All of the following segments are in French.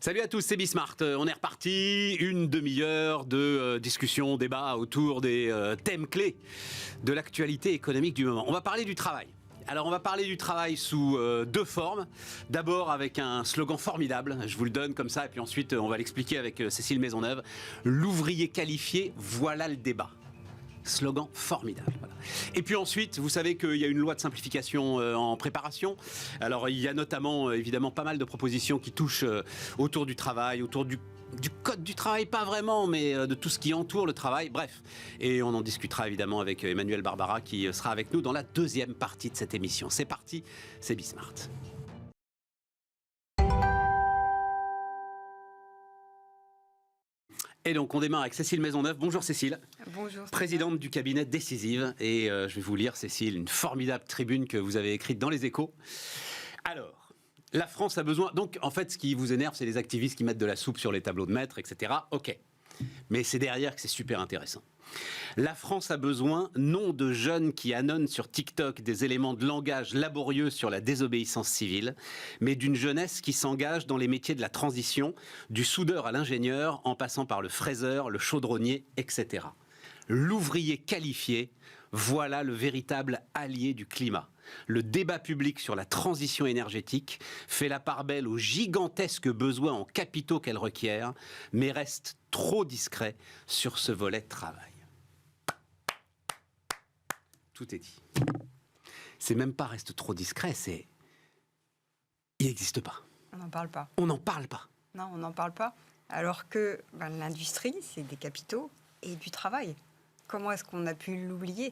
Salut à tous, c'est Bismart. On est reparti, une demi-heure de discussion, débat autour des thèmes clés de l'actualité économique du moment. On va parler du travail. Alors on va parler du travail sous deux formes. D'abord avec un slogan formidable, je vous le donne comme ça, et puis ensuite on va l'expliquer avec Cécile Maisonneuve. L'ouvrier qualifié, voilà le débat. Slogan formidable. Voilà. Et puis ensuite, vous savez qu'il y a une loi de simplification en préparation. Alors il y a notamment évidemment pas mal de propositions qui touchent autour du travail, autour du code du travail, pas vraiment, mais de tout ce qui entoure le travail. Bref, et on en discutera évidemment avec Emmanuel Barbara qui sera avec nous dans la deuxième partie de cette émission. C'est parti, c'est Bismart. Et donc on démarre avec Cécile Maisonneuve. Bonjour Cécile. Bonjour. Présidente du cabinet Décisive. Et je vais vous lire, Cécile, une formidable tribune que vous avez écrite dans Les Échos. Alors, la France a besoin... Donc en fait, ce qui vous énerve, c'est les activistes qui mettent de la soupe sur les tableaux de maître, etc. Ok. Mais c'est derrière que c'est super intéressant. La France a besoin, non de jeunes qui annonnent sur TikTok des éléments de langage laborieux sur la désobéissance civile, mais d'une jeunesse qui s'engage dans les métiers de la transition, du soudeur à l'ingénieur, en passant par le fraiseur, le chaudronnier, etc. L'ouvrier qualifié, voilà le véritable allié du climat. Le débat public sur la transition énergétique fait la part belle aux gigantesques besoins en capitaux qu'elle requiert, mais reste trop discret sur ce volet de travail. Tout est dit. C'est même pas reste trop discret, c'est... Il n'existe pas. On n'en parle pas. On n'en parle pas. Non, on n'en parle pas. Alors que l'industrie, c'est des capitaux et du travail. Comment est-ce qu'on a pu l'oublier ?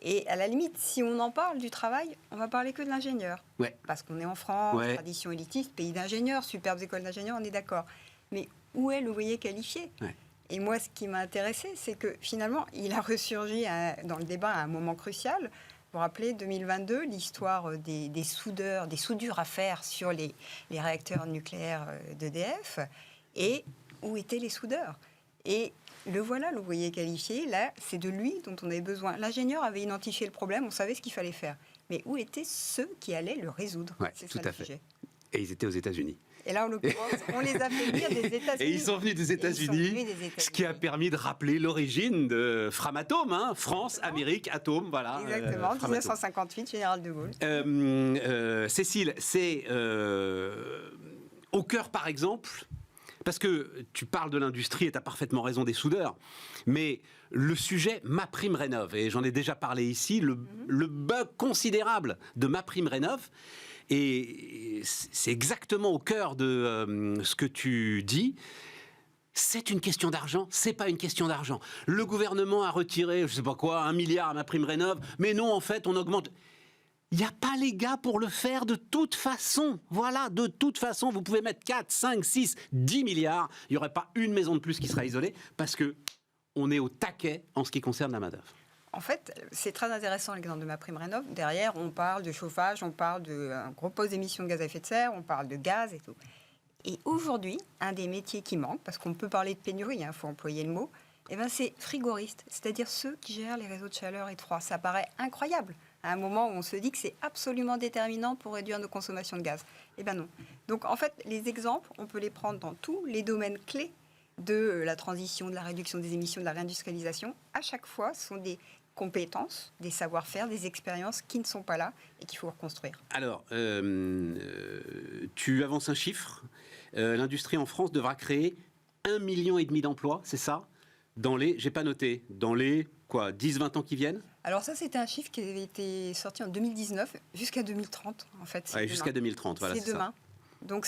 Et à la limite, si on en parle du travail, on va parler que de l'ingénieur. Ouais. Parce qu'on est en France, Ouais. tradition élitiste, pays d'ingénieurs, superbes écoles d'ingénieurs, on est d'accord. Mais où est l'ouvrier qualifié ? Ouais. Et moi, ce qui m'a intéressé, c'est que finalement, il a ressurgi dans le débat à un moment crucial. Vous vous rappelez, 2022, l'histoire des soudeurs, des soudures à faire sur les réacteurs nucléaires d'EDF. Et où étaient les soudeurs ? Et le voilà, l'ouvrier qualifié. Là, c'est de lui dont on avait besoin. L'ingénieur avait identifié le problème, on savait ce qu'il fallait faire. Mais où étaient ceux qui allaient le résoudre ? Ouais, c'est tout ça à le fait. sujet. Et ils étaient aux États-Unis. Et là, en l'occurrence, on les a fait venir des États-Unis. Et ils sont venus des États-Unis, ce qui a permis de rappeler l'origine de Framatome, hein, France, Amérique, Atome, voilà. Exactement, Framatome. 1958, Général de Gaulle. Cécile, c'est au cœur, par exemple, parce que tu parles de l'industrie et tu as parfaitement raison des soudeurs, mais le sujet MaPrimeRénov', et j'en ai déjà parlé ici, le bug considérable de MaPrimeRénov', et c'est exactement au cœur de ce que tu dis. C'est une question d'argent, c'est pas une question d'argent. Le gouvernement a retiré, je sais pas quoi, 1 milliard à MaPrimeRénov', mais non, en fait, on augmente. Il n'y a pas les gars pour le faire de toute façon. Voilà, de toute façon, vous pouvez mettre 4, 5, 6, 10 milliards. Il n'y aurait pas une maison de plus qui sera isolée parce qu'on est au taquet en ce qui concerne la main-d'œuvre. En fait, c'est très intéressant l'exemple de MaPrimeRénov'. Derrière, on parle de chauffage, on parle de gros pose d'émissions de gaz à effet de serre, on parle de gaz et tout. Et aujourd'hui, un des métiers qui manque, parce qu'on peut parler de pénurie, il faut employer le mot, c'est frigoriste, c'est-à-dire ceux qui gèrent les réseaux de chaleur et de froid. Ça paraît incroyable, à un moment où on se dit que c'est absolument déterminant pour réduire nos consommations de gaz. Eh bien non. Donc en fait, les exemples, on peut les prendre dans tous les domaines clés de la transition, de la réduction des émissions, de la réindustrialisation. À chaque fois, ce sont des compétences, des savoir-faire, des expériences qui ne sont pas là et qu'il faut reconstruire. Alors, tu avances un chiffre. L'industrie en France devra créer 1,5 million d'emplois, c'est ça ? Dans les, j'ai pas noté, dans les 10-20 ans qui viennent ? Alors ça, c'était un chiffre qui avait été sorti en 2019 jusqu'à 2030, en fait. Ouais, jusqu'à 2030, voilà, c'est demain. Ça. Donc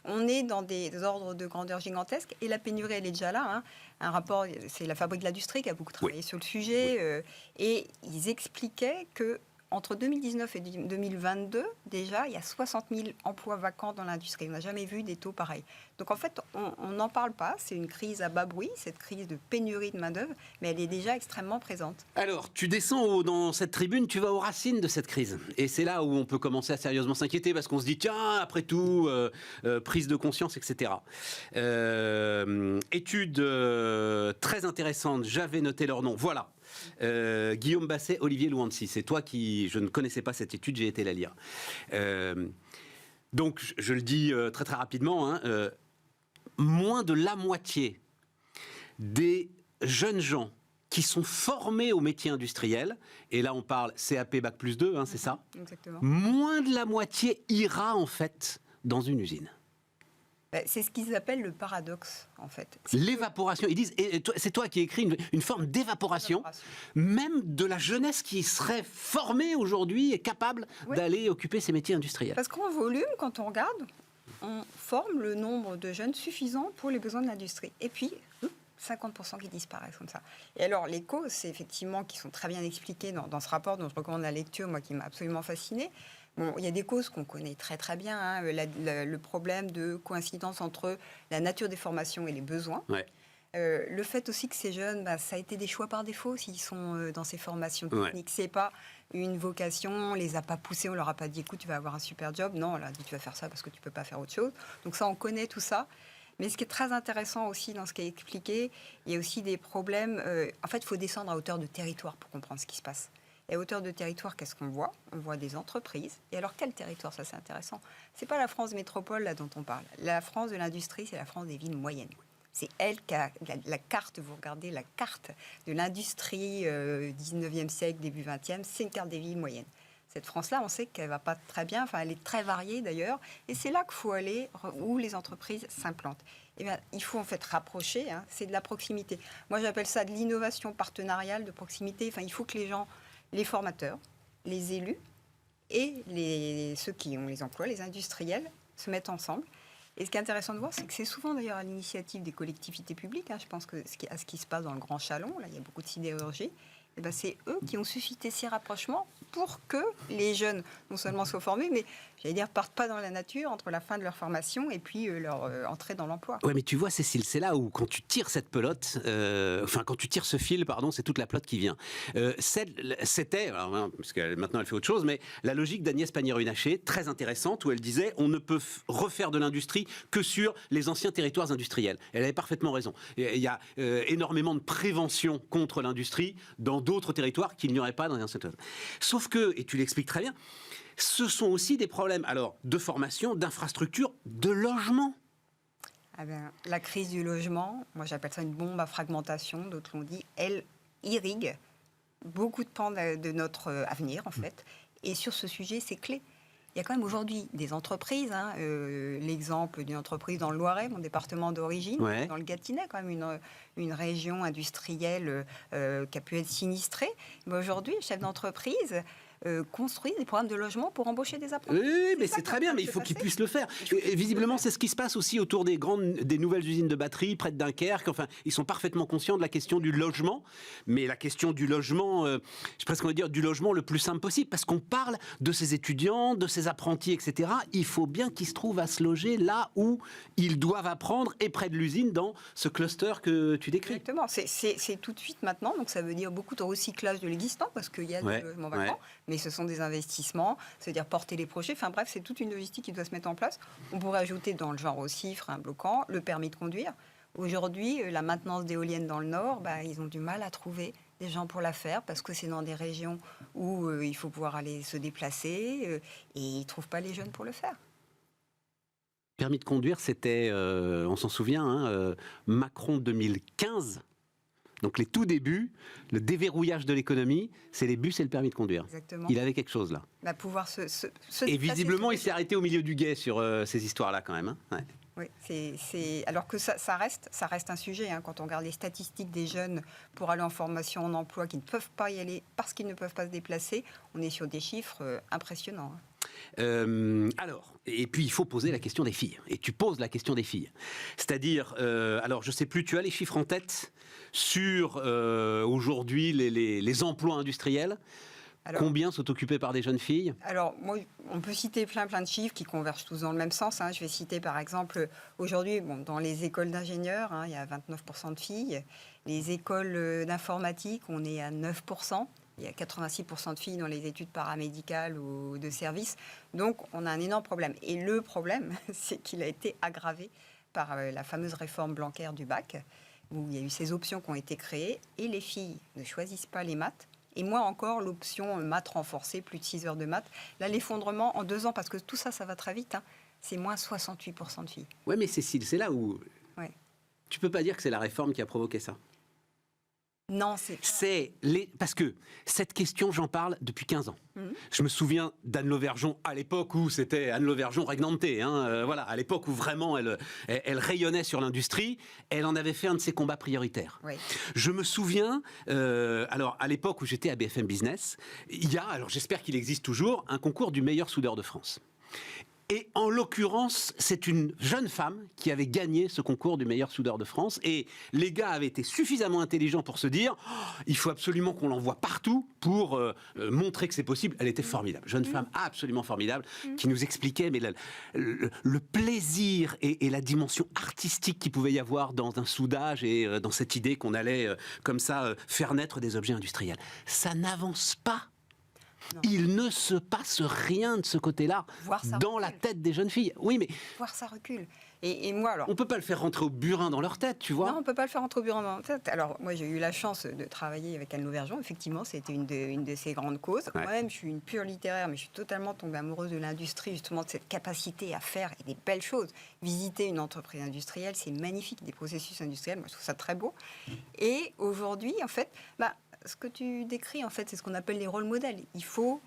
on est dans des ordres de grandeur gigantesques et la pénurie, elle est déjà là. Hein. Un rapport, c'est la Fabrique de l'Industrie qui a beaucoup travaillé sur le sujet et ils expliquaient que entre 2019 et 2022, déjà, il y a 60 000 emplois vacants dans l'industrie. On n'a jamais vu des taux pareils. Donc, en fait, on n'en parle pas. C'est une crise à bas bruit, cette crise de pénurie de main-d'œuvre, mais elle est déjà extrêmement présente. Alors, tu descends dans cette tribune, tu vas aux racines de cette crise. Et c'est là où on peut commencer à sérieusement s'inquiéter, parce qu'on se dit, tiens, après tout, prise de conscience, etc. Étude très intéressante, j'avais noté leur nom. Voilà. Guillaume Basset, Olivier Louancy. C'est toi qui... Je ne connaissais pas cette étude, j'ai été la lire. Donc, je le dis très très rapidement, moins de la moitié des jeunes gens qui sont formés au métier industriel, et là on parle CAP Bac+2, c'est ça ? Exactement. Moins de la moitié ira en fait dans une usine. C'est ce qu'ils appellent le paradoxe, en fait. L'évaporation, ils disent, et c'est toi qui écris une forme d'évaporation, même de la jeunesse qui serait formée aujourd'hui et capable d'aller occuper ces métiers industriels. Parce qu'en volume, quand on regarde, on forme le nombre de jeunes suffisant pour les besoins de l'industrie. Et puis, 50% qui disparaissent comme ça. Et alors, les causes, c'est effectivement, qui sont très bien expliquées dans ce rapport dont je recommande la lecture, moi, qui m'a absolument fascinée. Bon, il y a des causes qu'on connaît très très bien, le problème de coïncidence entre la nature des formations et les besoins. Ouais. Le fait aussi que ces jeunes, ça a été des choix par défaut s'ils sont dans ces formations techniques. C'est pas une vocation, on les a pas poussés, on leur a pas dit écoute, tu vas avoir un super job. Non, on leur a dit tu vas faire ça parce que tu peux pas faire autre chose. Donc ça, on connaît tout ça. Mais ce qui est très intéressant aussi dans ce qui est expliqué, il y a aussi des problèmes. En fait, il faut descendre à hauteur de territoire pour comprendre ce qui se passe. Et à hauteur de territoire, qu'est-ce qu'on voit ? On voit des entreprises. Et alors, quel territoire ? Ça, c'est intéressant. C'est pas la France métropole là dont on parle. La France de l'industrie, c'est la France des villes moyennes. C'est elle qui a la carte. Vous regardez la carte de l'industrie 19e siècle, début 20e, c'est une carte des villes moyennes. Cette France-là, on sait qu'elle va pas très bien. Enfin, elle est très variée d'ailleurs. Et c'est là qu'il faut aller où les entreprises s'implantent. Eh bien, il faut en fait rapprocher. C'est de la proximité. Moi, j'appelle ça de l'innovation partenariale de proximité. Enfin, il faut que les gens, les formateurs, les élus et ceux qui ont les emplois, les industriels, se mettent ensemble. Et ce qui est intéressant de voir, c'est que c'est souvent d'ailleurs à l'initiative des collectivités publiques. Je pense que ce qui se passe dans le Grand Chalon, là, il y a beaucoup de sidérurgie. Et ben, c'est eux qui ont suscité ces rapprochements pour que les jeunes, non seulement soient formés, mais, j'allais dire, partent pas dans la nature entre la fin de leur formation et puis leur entrée dans l'emploi. Ouais, mais tu vois, Cécile, c'est là où, quand tu tires cette pelote, quand tu tires ce fil, pardon, c'est toute la pelote qui vient. C'était, alors, parce que maintenant elle fait autre chose, mais la logique d'Agnès Pannier-Runacher, très intéressante, où elle disait on ne peut refaire de l'industrie que sur les anciens territoires industriels. Elle avait parfaitement raison. Il y a énormément de prévention contre l'industrie dans d'autres territoires qu'il n'y aurait pas dans les anciens territoires. Sauf que, et tu l'expliques très bien, ce sont aussi des problèmes alors de formation, d'infrastructure, de logement. Ah ben, la crise du logement, moi j'appelle ça une bombe à fragmentation, d'autres l'ont dit, elle irrigue beaucoup de pans de notre avenir en fait. Et sur ce sujet, c'est clé. Il y a quand même aujourd'hui des entreprises, l'exemple d'une entreprise dans le Loiret, mon département d'origine, dans le Gâtinais, quand même une région industrielle qui a pu être sinistrée. Mais aujourd'hui, le chef d'entreprise construit des programmes de logement pour embaucher des apprentis. Oui, mais c'est très bien, mais il faut qu'ils puissent le faire. Et visiblement, c'est ce qui se passe aussi autour des nouvelles usines de batterie près de Dunkerque. Enfin, ils sont parfaitement conscients de la question du logement, mais la question du logement, je presque envie de dire du logement le plus simple possible, parce qu'on parle de ces étudiants, de ces apprentis, etc. Il faut bien qu'ils se trouvent à se loger là où ils doivent apprendre et près de l'usine dans ce cluster que tu décris. Exactement, c'est tout de suite maintenant, donc ça veut dire beaucoup de recyclage de l'existant, parce qu'il y a des logements vacants. Mais ce sont des investissements, c'est-à-dire porter les projets. Enfin bref, c'est toute une logistique qui doit se mettre en place. On pourrait ajouter dans le genre aussi, frein bloquant, le permis de conduire. Aujourd'hui, la maintenance d'éoliennes dans le Nord, ils ont du mal à trouver des gens pour la faire parce que c'est dans des régions où il faut pouvoir aller se déplacer et ils ne trouvent pas les jeunes pour le faire. Permis de conduire, c'était, on s'en souvient, Macron 2015. Donc les tout débuts, le déverrouillage de l'économie, c'est les bus et le permis de conduire. Exactement. Il avait quelque chose là. Pouvoir se et visiblement, il s'est arrêté au milieu du gué sur ces histoires-là quand même. Oui, alors que ça reste un sujet. Quand on regarde les statistiques des jeunes pour aller en formation, en emploi, qui ne peuvent pas y aller parce qu'ils ne peuvent pas se déplacer, on est sur des chiffres impressionnants. Alors, et puis il faut poser la question des filles. Et tu poses la question des filles. C'est-à-dire, alors je ne sais plus, tu as les chiffres en tête sur aujourd'hui les emplois industriels. Alors, combien sont occupés par des jeunes filles ? Alors, moi, on peut citer plein de chiffres qui convergent tous dans le même sens. Je vais citer par exemple, aujourd'hui, dans les écoles d'ingénieurs, il y a 29% de filles. Les écoles d'informatique, on est à 9%. Il y a 86% de filles dans les études paramédicales ou de services. Donc, on a un énorme problème. Et le problème, c'est qu'il a été aggravé par la fameuse réforme Blanquer du bac, où il y a eu ces options qui ont été créées. Et les filles ne choisissent pas les maths. Et moins encore l'option maths renforcée, plus de 6 heures de maths. Là, l'effondrement en 2 ans, parce que tout ça, ça va très vite, c'est moins 68% de filles. Oui, mais Cécile, c'est là où tu peux pas dire que c'est la réforme qui a provoqué ça. Non, Parce que cette question, j'en parle depuis 15 ans. Je me souviens d'Anne Lauvergeon à l'époque où c'était Anne Lauvergeon regnante, voilà, à l'époque où vraiment elle rayonnait sur l'industrie, elle en avait fait un de ses combats prioritaires. Oui. Je me souviens, alors à l'époque où j'étais à BFM Business, il y a, alors j'espère qu'il existe toujours, un concours du meilleur soudeur de France. Et en l'occurrence, c'est une jeune femme qui avait gagné ce concours du meilleur soudeur de France. Et les gars avaient été suffisamment intelligents pour se dire il faut absolument qu'on l'envoie partout pour montrer que c'est possible. Elle était formidable. Jeune femme absolument formidable qui nous expliquait mais le plaisir et la dimension artistique qu'il pouvait y avoir dans un soudage et dans cette idée qu'on allait comme ça faire naître des objets industriels. Ça n'avance pas. Non. Il ne se passe rien de ce côté-là dans la tête des jeunes filles. Oui, mais voir ça recule. Et moi, alors, on peut pas le faire rentrer au burin dans leur tête, tu vois. Non, on peut pas le faire rentrer au burin dans leur tête. Alors, moi, j'ai eu la chance de travailler avec Anne Lauvergeon. Effectivement, c'était une de ses grandes causes. Ouais. Moi-même, je suis une pure littéraire, mais je suis totalement tombée amoureuse de l'industrie, justement, de cette capacité à faire des belles choses. Visiter une entreprise industrielle, c'est magnifique, des processus industriels. Moi, je trouve ça très beau. Et aujourd'hui, en fait, ce que tu décris, en fait, c'est ce qu'on appelle les rôles modèles. Il faut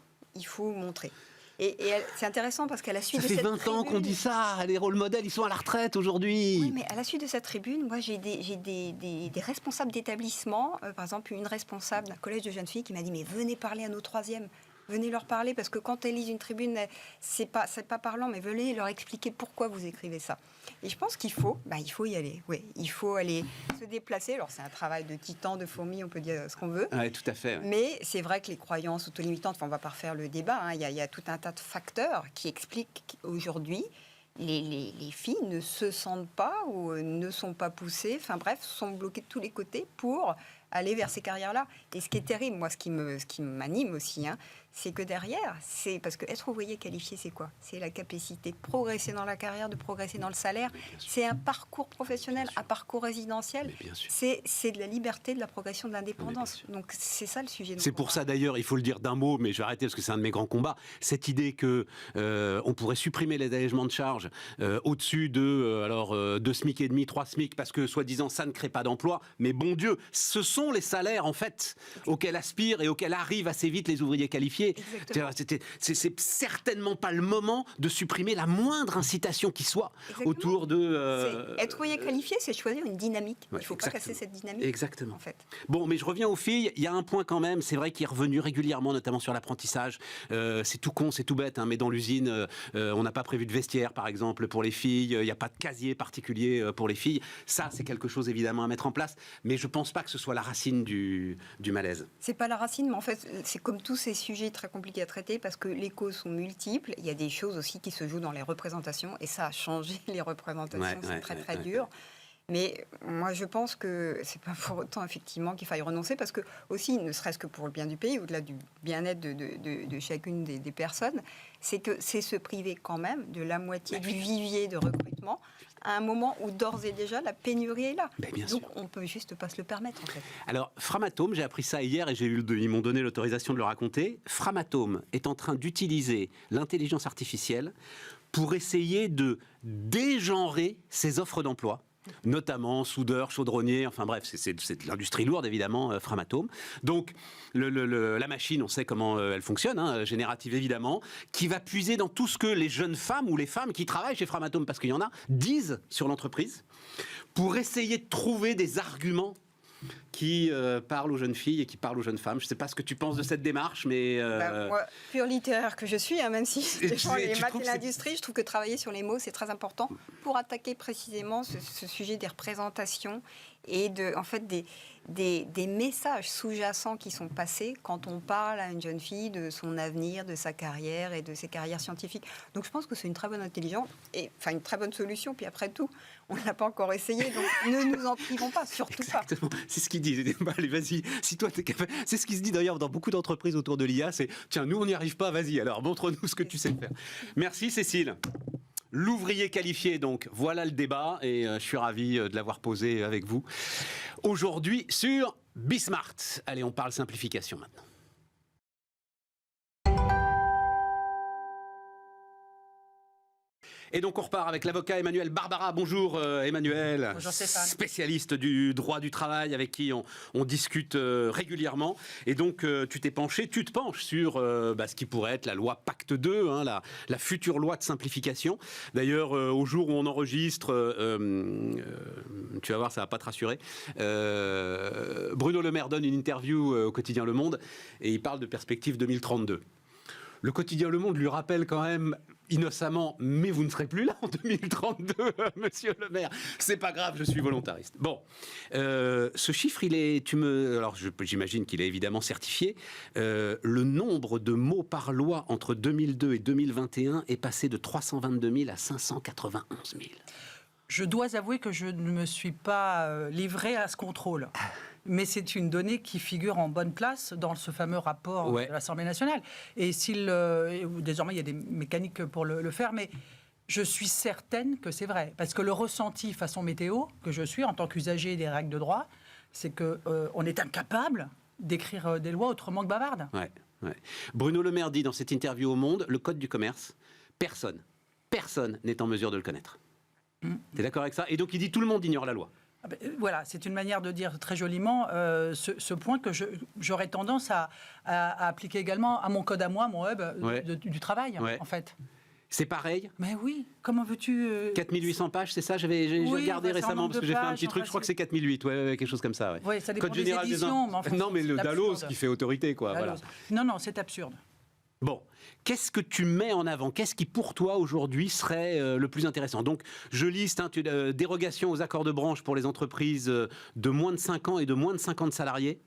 montrer. Et c'est intéressant parce qu'à la suite de cette tribune... Ça fait 20 ans qu'on dit ça, les rôles modèles, ils sont à la retraite aujourd'hui. Oui, mais à la suite de cette tribune, moi, j'ai des responsables d'établissement, par exemple, une responsable d'un collège de jeunes filles qui m'a dit « Mais venez parler à nos troisièmes, venez leur parler, parce que quand elles lisent une tribune, c'est pas parlant, mais venez leur expliquer pourquoi vous écrivez ça. » Et je pense qu'il faut y aller. Oui, il faut aller se déplacer. Alors, c'est un travail de titan, de fourmi, on peut dire ce qu'on veut. Oui, tout à fait. Ouais. Mais c'est vrai que les croyances autolimitantes, on ne va pas refaire le débat, il y a tout un tas de facteurs qui expliquent qu'aujourd'hui, les filles ne se sentent pas ou ne sont pas poussées, enfin bref, sont bloquées de tous les côtés pour aller vers ces carrières-là. Et ce qui est terrible, moi, ce qui m'anime aussi, c'est que derrière, c'est parce que être ouvrier qualifié, c'est quoi ? C'est la capacité de progresser dans la carrière, de progresser dans le salaire. C'est un parcours professionnel, un parcours résidentiel. C'est de la liberté, de la progression, de l'indépendance. Donc c'est ça le sujet. C'est pour ça d'ailleurs, il faut le dire d'un mot, mais je vais arrêter parce que c'est un de mes grands combats. Cette idée que on pourrait supprimer les allégements de charges au-dessus de 2 SMIC et demi, 3 SMIC, parce que soi-disant ça ne crée pas d'emploi. Mais bon Dieu, ce sont les salaires en fait auxquels aspirent et auxquels arrivent assez vite les ouvriers qualifiés. C'est certainement pas le moment de supprimer la moindre incitation qui soit autour de... Être ouvrier qualifié, c'est choisir une dynamique. Il ne faut pas casser cette dynamique. Exactement. En fait. Bon, mais je reviens aux filles. Il y a un point quand même, c'est vrai qu'il est revenu régulièrement, notamment sur l'apprentissage. C'est tout con, c'est tout bête, mais dans l'usine, on n'a pas prévu de vestiaire, par exemple, pour les filles. Il n'y a pas de casier particulier pour les filles. Ça, c'est quelque chose évidemment à mettre en place. Mais je ne pense pas que ce soit la racine du malaise. C'est pas la racine, mais en fait, c'est comme tous ces sujets très compliqués à traiter parce que les causes sont multiples. Il y a des choses aussi qui se jouent dans les représentations et ça a changé les représentations, c'est très dur. Mais moi, je pense que c'est pas pour autant effectivement qu'il faille renoncer parce que aussi, ne serait-ce que pour le bien du pays, au-delà du bien-être de chacune des personnes, c'est que c'est se priver quand même de la moitié du vivier de recrutement à un moment où d'ores et déjà la pénurie est là. Donc on peut juste pas se le permettre en fait. Alors Framatome, j'ai appris ça hier et ils m'ont donné l'autorisation de le raconter. Framatome est en train d'utiliser l'intelligence artificielle pour essayer de dégenrer ses offres d'emploi. Notamment soudeurs, chaudronniers, enfin bref, c'est de l'industrie lourde évidemment, Framatome. Donc la machine, on sait comment elle fonctionne, générative évidemment, qui va puiser dans tout ce que les jeunes femmes ou les femmes qui travaillent chez Framatome, parce qu'il y en a, disent sur l'entreprise, pour essayer de trouver des arguments qui parle aux jeunes filles et qui parle aux jeunes femmes. Je ne sais pas ce que tu penses de cette démarche, mais... moi, pure littéraire que je suis, même si je défends les maths et l'industrie, je trouve que travailler sur les mots, c'est très important pour attaquer précisément ce sujet des représentations et en fait, des messages sous-jacents qui sont passés quand on parle à une jeune fille de son avenir, de sa carrière et de ses carrières scientifiques. Donc je pense que c'est une très bonne intelligence, une très bonne solution. Puis après tout, on ne l'a pas encore essayé, donc ne nous en privons pas, surtout Exactement. Pas. C'est ce qu'il dit. Allez, vas-y, si toi t'es capable. C'est ce qui se dit d'ailleurs dans beaucoup d'entreprises autour de l'IA, c'est tiens, nous on n'y arrive pas, vas-y, alors montre-nous ce que tu sais faire. Merci Cécile. L'ouvrier qualifié, donc, voilà le débat et je suis ravi de l'avoir posé avec vous aujourd'hui sur Bismart. Allez, on parle simplification maintenant. Et donc on repart avec l'avocat Emmanuel Barbara. Bonjour Emmanuel. Bonjour Stéphane. Spécialiste du droit du travail avec qui on discute régulièrement. Et donc tu te penches sur ce qui pourrait être la loi Pacte 2, hein, la future loi de simplification. D'ailleurs, au jour où on enregistre, tu vas voir, ça va pas te rassurer. Bruno Le Maire donne une interview au quotidien Le Monde et il parle de perspective 2032. Le quotidien Le Monde lui rappelle quand même innocemment, mais vous ne serez plus là en 2032, monsieur le maire. C'est pas grave, je suis volontariste. Bon, ce chiffre, j'imagine qu'il est évidemment certifié. Le nombre de mots par loi entre 2002 et 2021 est passé de 322 000 à 591 000. Je dois avouer que je ne me suis pas livré à ce contrôle. Mais c'est une donnée qui figure en bonne place dans ce fameux rapport de l'Assemblée nationale. Et désormais, il y a des mécaniques pour le faire, mais je suis certaine que c'est vrai. Parce que le ressenti façon météo, que je suis en tant qu'usager des règles de droit, c'est qu'on est incapable d'écrire des lois autrement que bavardes. Ouais. Bruno Le Maire dit dans cette interview au Monde, le code du commerce, personne n'est en mesure de le connaître. T'es d'accord avec ça? Et donc il dit tout le monde ignore la loi. Voilà, c'est une manière de dire très joliment ce point que j'aurais tendance à appliquer également à mon code à moi, mon web du travail, en fait. C'est pareil? Mais oui, comment veux-tu... 4800 pages, c'est ça? J'ai regardé récemment parce que j'ai fait un petit truc, je crois que c'est 4008, quelque chose comme ça. Oui, ça dépend Code des général éditions, mais enfin, non, mais le Dalloz qui fait autorité, quoi. Voilà. Non, c'est absurde. Bon, qu'est-ce que tu mets en avant? Qu'est-ce qui, pour toi, aujourd'hui, serait le plus intéressant? Donc, je liste dérogation aux accords de branche pour les entreprises de moins de 5 ans et de moins de 50 salariés.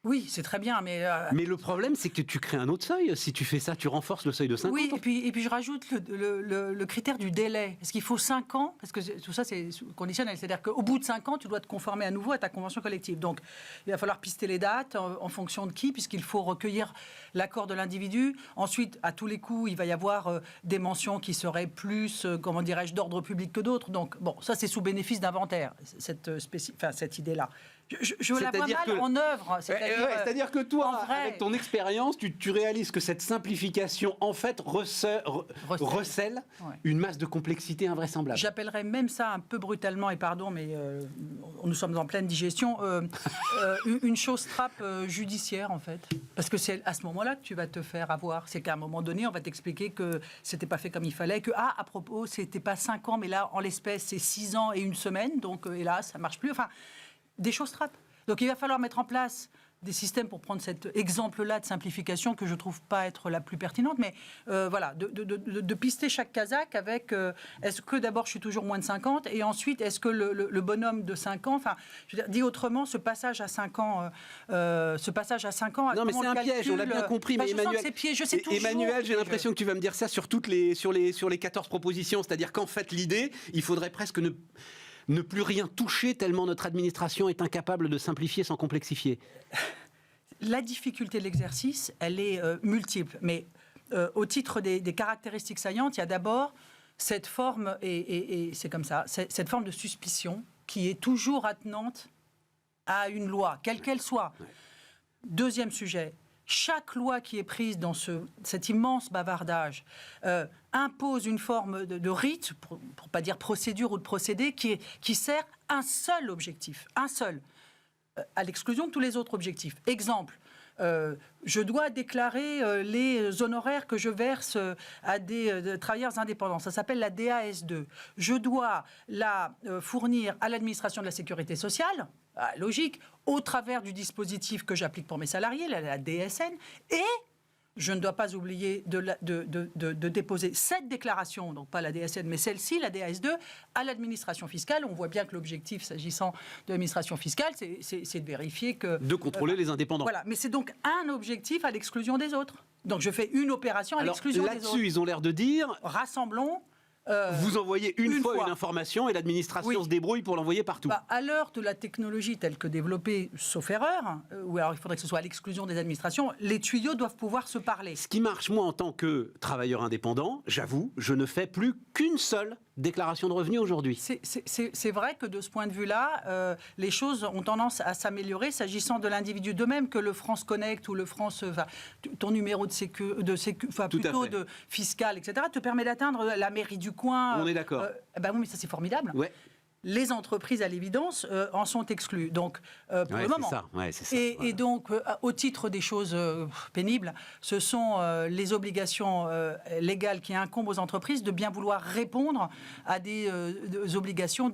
Oui, c'est très bien, mais... Mais le problème, c'est que tu crées un autre seuil. Si tu fais ça, tu renforces le seuil de 50 ans. Oui, et puis je rajoute le critère du délai. Est-ce qu'il faut 5 ans? Parce que tout ça, c'est conditionnel. C'est-à-dire qu'au bout de 5 ans, tu dois te conformer à nouveau à ta convention collective. Donc, il va falloir pister les dates en fonction de qui, puisqu'il faut recueillir l'accord de l'individu. Ensuite, à tous les coups, il va y avoir des mentions qui seraient plus, d'ordre public que d'autres. Donc, bon, ça, c'est sous bénéfice d'inventaire, cette idée-là. Je la vois mal en œuvre. C'est-à-dire que toi, avec ton expérience, tu réalises que cette simplification, en fait, recèle une masse de complexité invraisemblable. J'appellerais même ça un peu brutalement, et pardon, mais nous sommes en pleine digestion, une chose trappe judiciaire, en fait. Parce que c'est à ce moment-là que tu vas te faire avoir. C'est qu'à un moment donné, on va t'expliquer que c'était pas fait comme il fallait, que, à propos, c'était pas 5 ans, mais là, en l'espèce, c'est 6 ans et 1 semaine, donc hélas, ça marche plus. Enfin, des choses trappes. Donc il va falloir mettre en place des systèmes pour prendre cet exemple-là de simplification que je ne trouve pas être la plus pertinente, mais de pister chaque Kazakh avec est-ce que d'abord je suis toujours moins de 50 et ensuite est-ce que le bonhomme de 5 ans, enfin, je veux dire, dit autrement, ce passage à 5 ans... non mais c'est un piège, on l'a bien compris, mais Emmanuel, j'ai l'impression que tu vas me dire ça sur les 14 propositions, c'est-à-dire qu'en fait l'idée, il faudrait presque ne plus rien toucher tellement notre administration est incapable de simplifier sans complexifier. La difficulté de l'exercice, elle est multiple. Mais au titre des caractéristiques saillantes, il y a d'abord cette forme, et c'est comme ça, cette forme de suspicion qui est toujours attenante à une loi, quelle qu'elle soit. Ouais. Deuxième sujet. Chaque loi qui est prise dans cet immense bavardage impose une forme de rite, pour ne pas dire procédure ou de procédé, qui sert un seul objectif, un seul, à l'exclusion de tous les autres objectifs. Exemple, je dois déclarer les honoraires que je verse à des travailleurs indépendants. Ça s'appelle la DAS2. Je dois la fournir à l'administration de la sécurité sociale, logique, au travers du dispositif que j'applique pour mes salariés, la DSN, et je ne dois pas oublier de déposer cette déclaration, donc pas la DSN, mais celle-ci, la DAS2, à l'administration fiscale. On voit bien que l'objectif, s'agissant de l'administration fiscale, c'est de vérifier que... De contrôler les indépendants. Voilà, mais c'est donc un objectif à l'exclusion des autres. Donc je fais une opération à l'exclusion des autres. Là-dessus, ils ont l'air de dire... Rassemblons... vous envoyez une fois une information et l'administration se débrouille pour l'envoyer partout. À l'heure de la technologie telle que développée, sauf erreur, ou alors il faudrait que ce soit à l'exclusion des administrations, les tuyaux doivent pouvoir se parler. Ce qui marche, moi, en tant que travailleur indépendant, j'avoue, je ne fais plus qu'une seule déclaration de revenus aujourd'hui. C'est vrai que de ce point de vue-là, les choses ont tendance à s'améliorer s'agissant de l'individu. De même que le France Connect ou le France, ton numéro de plutôt de fiscal, etc., te permet d'atteindre la mairie du coin. On est d'accord. Oui, mais ça c'est formidable. Ouais. Les entreprises, à l'évidence, en sont exclues. Donc, pour le moment. C'est ça. Et donc, au titre des choses pénibles, ce sont les obligations légales qui incombent aux entreprises de bien vouloir répondre à des obligations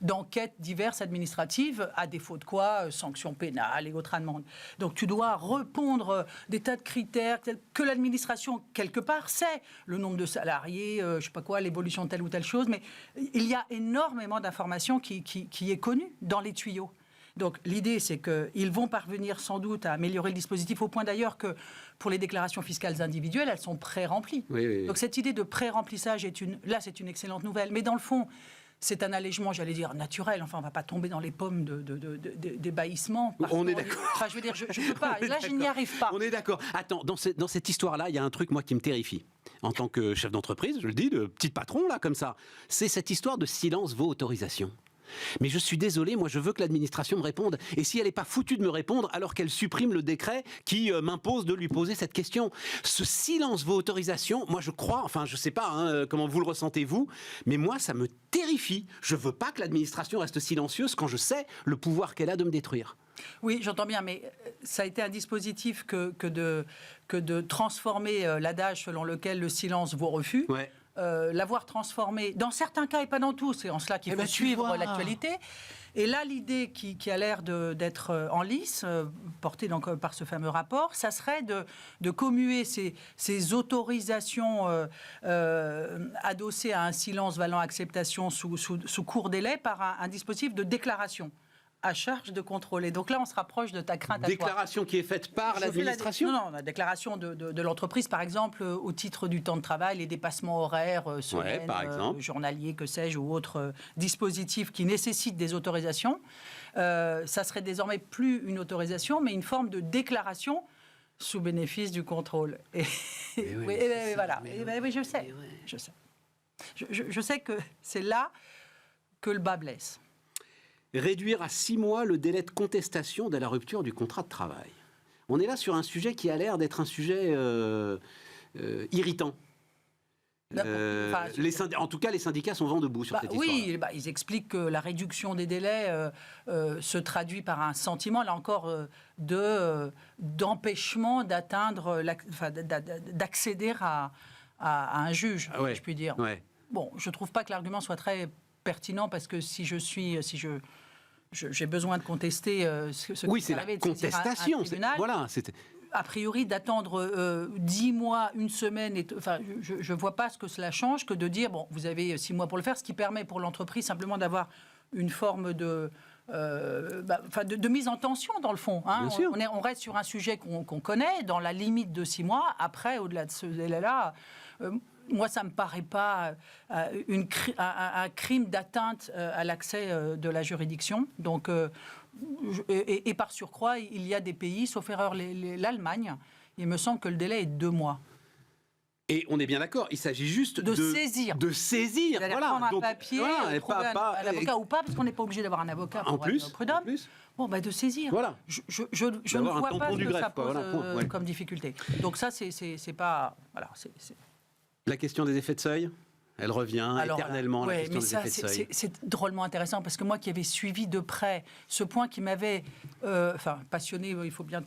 d'enquêtes diverses administratives, à défaut de quoi, sanctions pénales et autres amendes. Donc, tu dois répondre des tas de critères que l'administration, quelque part, sait. Le nombre de salariés, je ne sais pas quoi, l'évolution de telle ou telle chose. Mais il y a énormément d'informations qui est connue dans les tuyaux. Donc l'idée, c'est qu'ils vont parvenir sans doute à améliorer le dispositif, au point d'ailleurs que pour les déclarations fiscales individuelles, elles sont pré-remplies. Oui. Donc cette idée de pré-remplissage, c'est une excellente nouvelle. Mais dans le fond, c'est un allègement, j'allais dire, naturel. Enfin, on ne va pas tomber dans les pommes d'ébahissement. On est d'accord. Enfin, je veux dire, je ne peux pas. Là, je n'y arrive pas. On est d'accord. Attends, dans cette histoire-là, il y a un truc, moi, qui me terrifie. En tant que chef d'entreprise, je le dis, de petit patron, là, comme ça. C'est cette histoire de silence vaut autorisation. Mais je suis désolé, moi je veux que l'administration me réponde. Et si elle n'est pas foutue de me répondre, alors qu'elle supprime le décret qui m'impose de lui poser cette question. Ce silence vaut autorisation, moi je crois, enfin je ne sais pas comment vous le ressentez vous, mais moi ça me terrifie. Je ne veux pas que l'administration reste silencieuse quand je sais le pouvoir qu'elle a de me détruire. Oui, j'entends bien, mais ça a été un dispositif que de transformer l'adage selon lequel le silence vaut refus. Ouais. L'avoir transformé, dans certains cas et pas dans tous, c'est en cela qu'il faut suivre l'actualité. Et là, l'idée qui a l'air d'être en lice, portée donc par ce fameux rapport, ça serait de commuer ces autorisations adossées à un silence valant acceptation sous court délai par un dispositif de déclaration à charge de contrôler. Donc là, on se rapproche de ta crainte à toi. Déclaration qui est faite par l'administration ? Non, la déclaration de l'entreprise, par exemple, au titre du temps de travail, les dépassements horaires, semaines, journaliers, que sais-je, ou autres dispositifs qui nécessitent des autorisations. Ça serait désormais plus une autorisation, mais une forme de déclaration sous bénéfice du contrôle. Oui, je sais. Je sais que c'est là que le bas blesse. Réduire à 6 mois le délai de contestation de la rupture du contrat de travail. On est là sur un sujet qui a l'air d'être un sujet irritant. En tout cas, les syndicats sont vent debout sur cette histoire. Oui, ils expliquent que la réduction des délais se traduit par un sentiment, là encore, d'empêchement d'atteindre, d'accéder à un juge, si je puis dire. Ouais. Bon, je ne trouve pas que l'argument soit très pertinent, parce que si j'ai besoin de contester ce qui est arrivé, de contestation, un tribunal, voilà, a priori d'attendre 10 mois, une semaine, je ne vois pas ce que cela change que de dire, bon, vous avez 6 mois pour le faire, ce qui permet pour l'entreprise simplement d'avoir une forme de mise en tension, dans le fond. Hein. On reste sur un sujet qu'on connaît, dans la limite de 6 mois. Après, au-delà de ce délai-là, moi, ça ne me paraît pas un crime d'atteinte à l'accès de la juridiction. Donc, et par surcroît, il y a des pays, sauf erreur l'Allemagne, il me semble que le délai est 2 mois. Et on est bien d'accord, il s'agit juste de saisir. De saisir, voilà. Prendre un papier, trouver un avocat ou pas, parce qu'on n'est pas obligé d'avoir un avocat pour être prud'homme. Bon, de saisir. Voilà. Je ne vois pas ce que ça pose comme difficulté. Donc ça, c'est pas... Voilà, La question des effets de seuil, elle revient éternellement, la question des effets de seuil. C'est drôlement intéressant, parce que moi qui avais suivi de près ce point qui m'avait passionné, il faut bien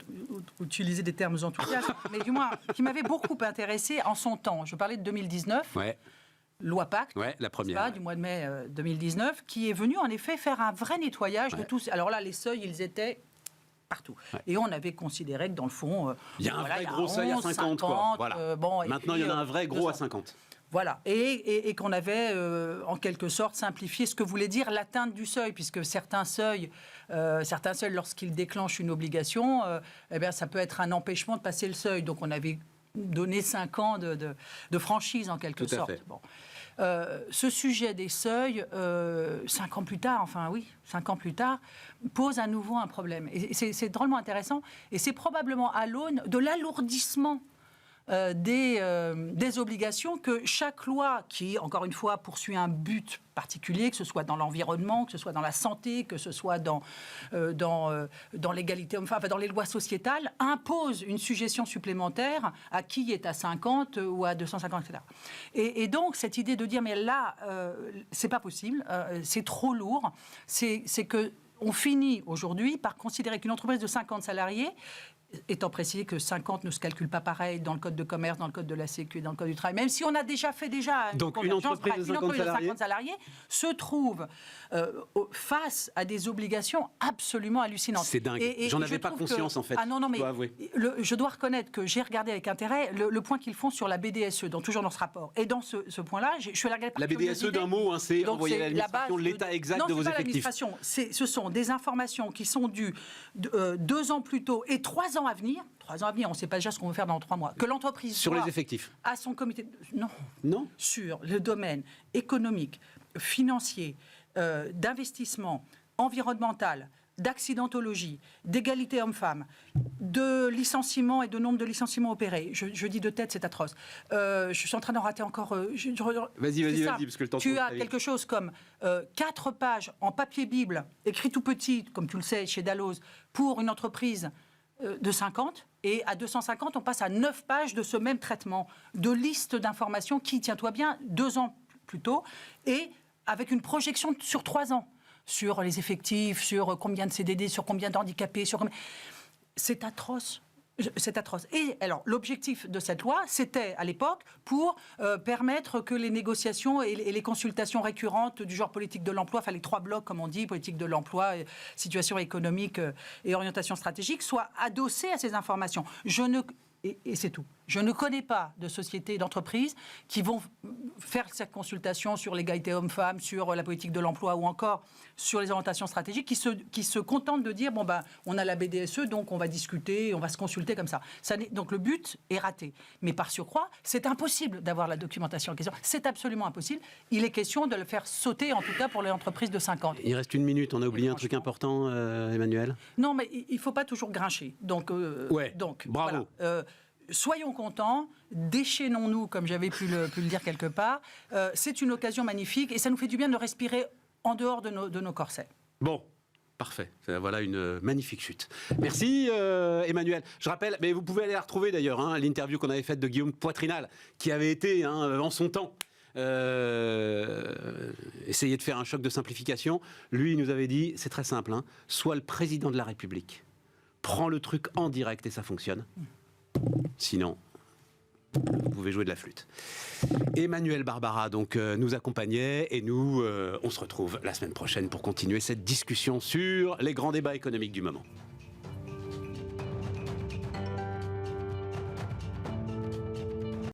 utiliser des termes enthousiastes, mais du moins qui m'avait beaucoup intéressé en son temps. Je parlais de 2019, loi Pacte, la première, du mois de mai 2019, qui est venue en effet faire un vrai nettoyage de tous. Alors là, les seuils, ils étaient... partout. Ouais. Et on avait considéré que dans le fond... il y a un vrai gros seuil à 50, quoi. Voilà. Maintenant, il y en a un vrai gros 200. À 50. Voilà. Et qu'on avait, en quelque sorte, simplifié ce que voulait dire l'atteinte du seuil, puisque certains seuils, lorsqu'ils déclenchent une obligation, ça peut être un empêchement de passer le seuil. Donc, on avait donné 5 ans de franchise, en quelque sorte. Bon. Ce sujet des seuils, 5 ans plus tard, 5 ans plus tard, pose à nouveau un problème. Et c'est drôlement intéressant. Et c'est probablement à l'aune de l'alourdissement des obligations que chaque loi, qui, encore une fois, poursuit un but particulier, que ce soit dans l'environnement, que ce soit dans la santé, que ce soit dans l'égalité homme-femme, enfin, dans les lois sociétales, impose une suggestion supplémentaire à qui est à 50 ou à 250, etc. Et donc, cette idée de dire, mais là, c'est pas possible, c'est trop lourd, c'est que on finit aujourd'hui par considérer qu'une entreprise de 50 salariés, étant précisé que 50 ne se calcule pas pareil dans le code de commerce, dans le code de la Sécu, dans le code du travail, même si on a déjà fait Donc une entreprise de 50 salariés se trouve face à des obligations absolument hallucinantes. C'est dingue. J'en avais pas conscience en fait. Ah non, mais je dois reconnaître que j'ai regardé avec intérêt le point qu'ils font sur la BDSE, toujours dans ce rapport. Et dans ce point-là, je suis allée regarder par curiosité. La BDSE d'un mot, c'est envoyer à l'administration l'état exact de vos effectifs. Non, ce sont des informations qui sont dues 2 ans plus tôt et 3 ans à venir. 3 ans à venir, on ne sait pas déjà ce qu'on veut faire dans 3 mois. Que l'entreprise sur les effectifs à son comité. Non. Sur le domaine économique, financier, d'investissement, environnemental, d'accidentologie, d'égalité homme-femme, de licenciements et de nombre de licenciements opérés. Je dis de tête, c'est atroce. Je suis en train d'en rater encore. Vas-y, parce que le temps. Tu as quelque chose comme 4 pages en papier Bible, écrit tout petit, comme tu le sais, chez Dalloz, pour une entreprise de 50, et à 250, on passe à 9 pages de ce même traitement, de liste d'informations qui, tiens-toi bien, 2 ans plus tôt, et avec une projection sur 3 ans, sur les effectifs, sur combien de CDD, sur combien d'handicapés, sur combien... C'est atroce. C'est atroce. Et alors, l'objectif de cette loi, c'était à l'époque pour permettre que les négociations et les consultations récurrentes du genre politique de l'emploi, enfin les 3 blocs, comme on dit, politique de l'emploi, situation économique et orientation stratégique, soient adossées à ces informations. Et c'est tout. Je ne connais pas de sociétés, d'entreprises qui vont faire cette consultation sur l'égalité homme-femme, sur la politique de l'emploi ou encore sur les orientations stratégiques, qui se contentent de dire, on a la BDSE, donc on va discuter, on va se consulter comme ça. Donc le but est raté. Mais par surcroît, c'est impossible d'avoir la documentation en question. C'est absolument impossible. Il est question de le faire sauter, en tout cas pour les entreprises de 50. Il reste 1 minute, on a oublié un truc important, Emmanuel. Non, mais il ne faut pas toujours grincher. Donc bravo. Voilà. Soyons contents, déchaînons-nous, comme j'avais pu le dire quelque part. C'est une occasion magnifique et ça nous fait du bien de respirer en dehors de nos corsets. Bon, parfait. Voilà une magnifique chute. Merci Emmanuel. Je rappelle, mais vous pouvez aller la retrouver d'ailleurs, l'interview qu'on avait faite de Guillaume Poitrinal, qui avait été en son temps essayer de faire un choc de simplification. Lui, il nous avait dit, c'est très simple, soit le président de la République prend le truc en direct et ça fonctionne. Sinon, vous pouvez jouer de la flûte. Emmanuel Barbara donc nous accompagnait et nous, on se retrouve la semaine prochaine pour continuer cette discussion sur les grands débats économiques du moment.